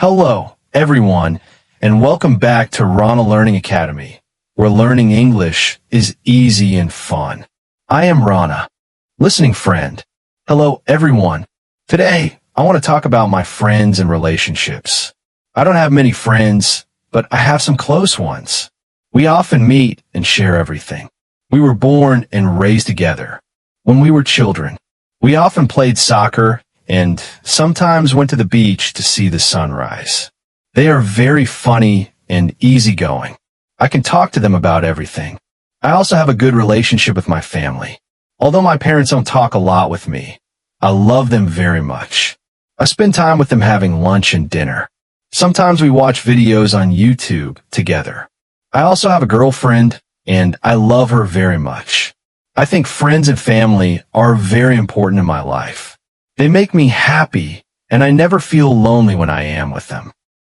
Hello, everyone, and welcome back to Rana Learning Academy, where learning English is easy and fun. I am Rana, listening friend. Hello, everyone. Today, I want to talk about my friends and relationships. I don't have many friends, but I have some close ones. We often meet and share everything. We were born and raised together. When we were children, we often played soccer and sometimes went to the beach to see the sunrise. They are very funny and easygoing. I can talk to them about everything. I also have a good relationship with my family. Although my parents don't talk a lot with me, I love them very much. I spend time with them having lunch and dinner. Sometimes we watch videos on YouTube together. I also have a girlfriend, and I love her very much. I think friends and family are very important in my life. They make me happy, and I never feel lonely when I am with them.